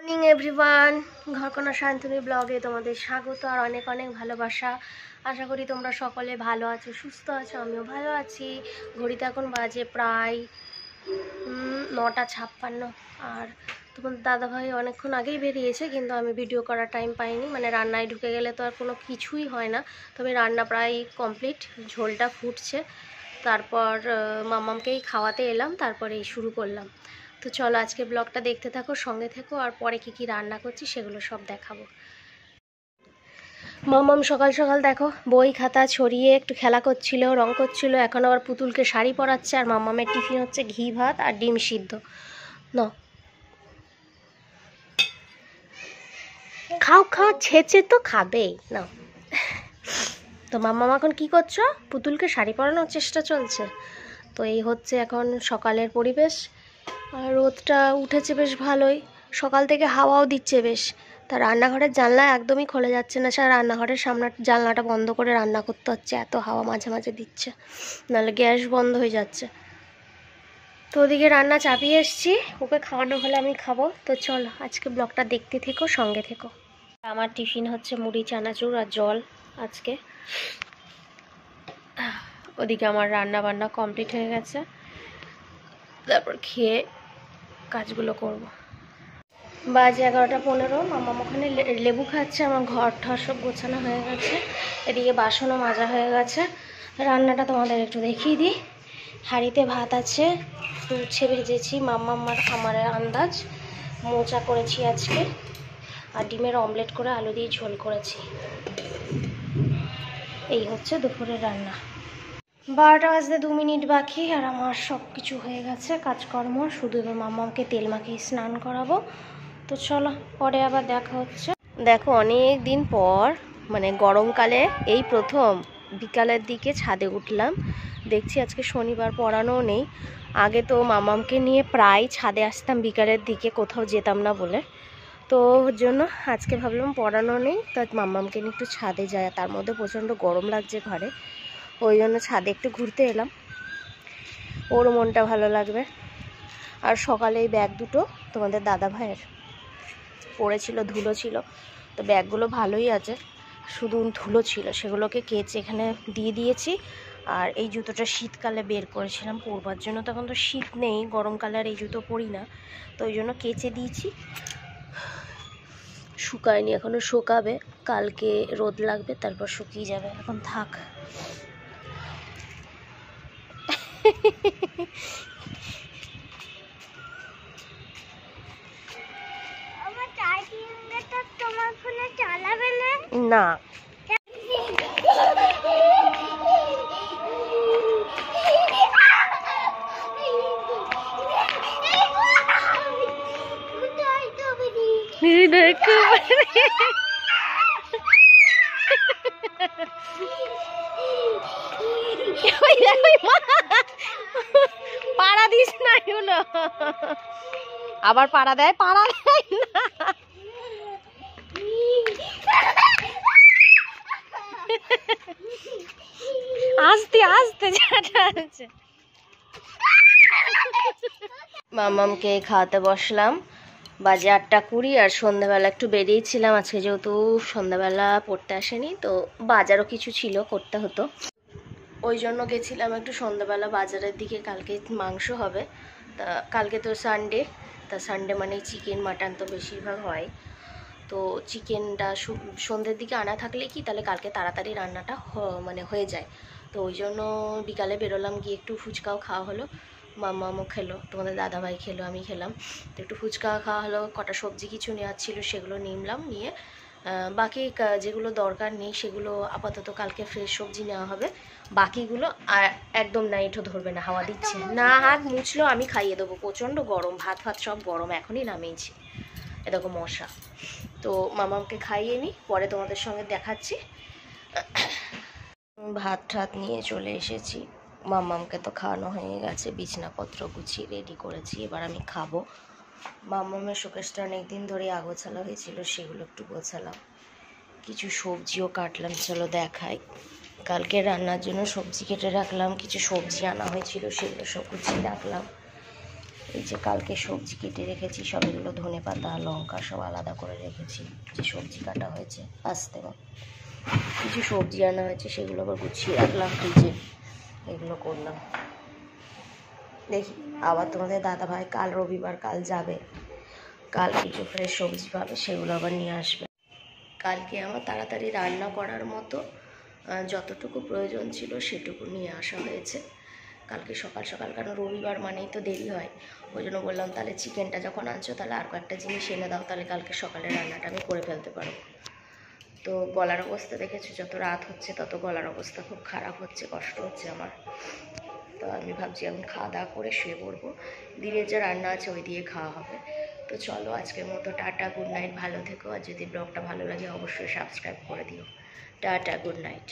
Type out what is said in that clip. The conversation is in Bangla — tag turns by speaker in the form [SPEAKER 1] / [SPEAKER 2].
[SPEAKER 1] মর্নিং এভরিওয়ান, ঘরকন্যা শান্তনী ব্লগে তোমাদের স্বাগত আর অনেক অনেক ভালোবাসা। আশা করি তোমরা সকলে ভালো আছো, সুস্থ আছো, আমিও ভালো আছি। ঘড়িতে এখন বাজে প্রায় 9:56। আর তোমাদের দাদাভাই অনেকক্ষণ আগেই বেরিয়েছে, কিন্তু আমি ভিডিও করার টাইম পাইনি। মানে রান্নায় ঢুকে গেলে তো আর কোনো কিছুই হয় না। তবে রান্না প্রায় কমপ্লিট, ঝোলটা ফুটছে। তারপর মাম্মামকেই খাওয়াতে এলাম, তারপরে শুরু করলাম। তো চলো আজকে ব্লগটা দেখতে থাকো, সঙ্গে থেকো, আর পরে কি রান্না করছি সেগুলো সব দেখাবো। মাম্মাম সকাল সকাল দেখো বই খাতা ছড়িয়ে একটু খেলা করছিল, রং করছিল। এখন আবার পুতুলকে শাড়ি পরাচ্ছে। আর মাম্মামের টিফিন হচ্ছে ঘি ভাত আর ডিম সিদ্ধ। না খাও খাও, ছেঁচে তো খাবেই না। তো মাম্মাম এখন কি করছো? পুতুলকে শাড়ি পরানোর চেষ্টা চলছে। তো এই হচ্ছে এখন সকালের পরিবেশ। আর রোদটা উঠেছে বেশ ভালোই, সকাল থেকে হাওয়াও দিচ্ছে বেশ। তা রান্নাঘরের জানলা একদমই খোলা যাচ্ছে না, স্যার রান্নাঘরের সামনে জানলাটা বন্ধ করে রান্না করতে হচ্ছে, এত হাওয়া মাঝে মাঝে দিচ্ছে, নাহলে গ্যাস বন্ধ হয়ে যাচ্ছে। তো ওদিকে রান্না চাপিয়ে এসছি, ওকে খাওয়ানো হলে আমি খাবো। তো চলো আজকে ব্লগটা দেখতে থেকো, সঙ্গে থেকো। আমার টিফিন হচ্ছে মুড়ি চানাচুর আর জল আজকে। ওদিকে আমার রান্না বান্না কমপ্লিট হয়ে গেছে, তারপর খেয়ে কাজগুলো করব। বাজে 11:15। মাম্মাম ওখানে লেবু খাচ্ছে, আমার ঘর ঠর সব গোছানো হয়ে গেছে। এদিকে বাসনও মাজা হয়ে গেছে। রান্নাটা তোমাদের একটু দেখিয়ে দিই। হাঁড়িতে ভাত আছে, উচ্ছে ভেজেছি মাম্মাম আর আমার আন্দাজ, মোচা করেছি আজকে, আর ডিমের অমলেট করে আলু দিয়ে ঝোল করেছি। এই হচ্ছে দুপুরের রান্না। 12টা বাজতে 2 মিনিট বাকি, আর আমার সব কিছু হয়ে গেছে কাজকর্ম। শুধু এবার মাম্মামকে তেল মাখিয়ে স্নান করাবো। তো চলো পরে আবার দেখা হচ্ছে। দেখো অনেক দিন পর, মানে গরমকালে এই প্রথম বিকালের দিকে ছাদে উঠলাম। দেখছি আজকে শনিবার, পড়ানোও নেই। আগে তো মাম্মামকে নিয়ে প্রায় ছাদে আসতাম বিকালের দিকে, কোথাও যেতাম না বলে। তো ওর জন্য আজকে ভাবলাম পড়ানো নেই, তা মাম্মামকে নিয়ে একটু ছাদে যায়। তার মধ্যে প্রচণ্ড গরম লাগছে ঘরে, ওই জন্য ছাদে একটু ঘুরতে এলাম, ওর মনটা ভালো লাগবে। আর সকালে এই ব্যাগ দুটো তোমাদের দাদা ভাইয়ের পড়েছিল, ধুলো ছিল। তো ব্যাগগুলো ভালোই আছে, শুধু ধুলো ছিল, সেগুলোকে কেচে এখানে দিয়ে দিয়েছি। আর এই জুতোটা শীতকালে বের করেছিলাম পরবার জন্য, তখন তো শীত নেই, গরমকালে আর এই জুতো পরি না, তো ওই জন্য কেচে দিয়েছি। শুকায়নি, এখনও শুকাবে, কালকে রোদ লাগবে, তারপর শুকিয়ে যাবে। এখন থাক। না পাড়া দিস না, এগুলো আবার পাড়া দেয়, পাড়া দেয় না। আস্তে আস্তে আছে। মাম্মামকে খাওয়াতে বসলাম, বাজে 8:20। আর সন্ধ্যাবেলা একটু বেরিয়েছিলাম আজকে, যেহেতু সন্ধ্যাবেলা পড়তে আসেনি, তো বাজারও কিছু ছিল, করতে হতো, ওই জন্য গেছিলাম একটু সন্ধ্যাবেলা বাজারের দিকে। কালকে মাংস হবে, তা কালকে তো সানডে, তা সানডে মানে চিকেন মাটন তো বেশিরভাগ হয়। তো চিকেনটা সন্ধ্যের দিকে আনা থাকলে কি তাহলে কালকে তাড়াতাড়ি রান্নাটা মানে হয়ে যায়। তো ওই জন্য বিকালে বেরোলাম, গিয়ে একটু ফুচকাও খাওয়া হলো, মাম্মামও খেলো, তোমাদের দাদাভাই খেলো, আমি খেলাম। তো একটু ফুচকা খাওয়া হলো, কটা সবজি কিছু নেওয়ার ছিল সেগুলো নিলাম, নিয়ে বাকি যেগুলো দরকার নেই সেগুলো আপাতত কালকে ফ্রেশ সবজি নেওয়া হবে। বাকিগুলো একদম নাইটও ধরবে না, হাওয়া দিচ্ছে না, হাত মুছলো আমি খাইয়ে দেবো। প্রচণ্ড গরম, ভাত ফাত সব গরম, এখনই নামিয়েছি, এরকম মশা। তো মামামকে খাইয়ে নিই, পরে তোমাদের সঙ্গে দেখাচ্ছি। ভাত ঠাত নিয়ে চলে এসেছি, মাম্মামকে তো খাওয়ানো হয়ে গেছে, বিছনাপত্র গুছিয়ে রেডি করেছি, এবার আমি খাবো। মাম্মামের শোকেসটা অনেকদিন ধরে আগোছালা হয়েছিল, সেগুলো একটু গোছালাম, কিছু সবজিও কাটলাম, চলো দেখাই। কালকে রান্নার জন্য সবজি কেটে রাখলাম, কিছু সবজি আনা হয়েছিল সেগুলো সব গুছিয়ে রাখলাম। এই যে কালকে সবজি কেটে রেখেছি, সব এগুলো ধনে পাতা লঙ্কা সব আলাদা করে রেখেছি, যে সবজি কাটা হয়েছে আসতে কিছু সবজি আনা হয়েছে সেগুলো আবার গুছিয়ে রাখলাম ফ্রিজে, এগুলো করলাম। দেখি আবার তোমাদের দাদাভাই কাল রবিবার, কাল যাবে, কাল কিছু ফ্রেশ সবজি পাবে, সেগুলো আবার নিয়ে আসবে। কালকে আমার তাড়াতাড়ি রান্না করার মতো যতটুকু প্রয়োজন ছিল সেটুকু নিয়ে আসা হয়েছে কালকে সকাল সকাল, কারণ রবিবার মানেই তো দেরি হয়। ওই জন্য বললাম তাহলে চিকেনটা যখন আনছো তাহলে আর কয়েকটা জিনিস এনে দাও, তাহলে কালকে সকালে রান্নাটা আমি করে ফেলতে পারবো। তো গলার অবস্থা দেখেছো, যত রাত হচ্ছে তত গলার অবস্থা খুব খারাপ হচ্ছে, কষ্ট হচ্ছে আমার। তো আমি ভাবছি এখন খাওয়া দাওয়া করে শুয়ে পড়বো, দিনের যে রান্না আছে ওই দিয়ে খাওয়া হবে। তো চলো আজকের মতো টাটা, গুড নাইট, ভালো থেকো। আর যদি ব্লগটা ভালো লাগে অবশ্যই সাবস্ক্রাইব করে দিও। Tata, good night.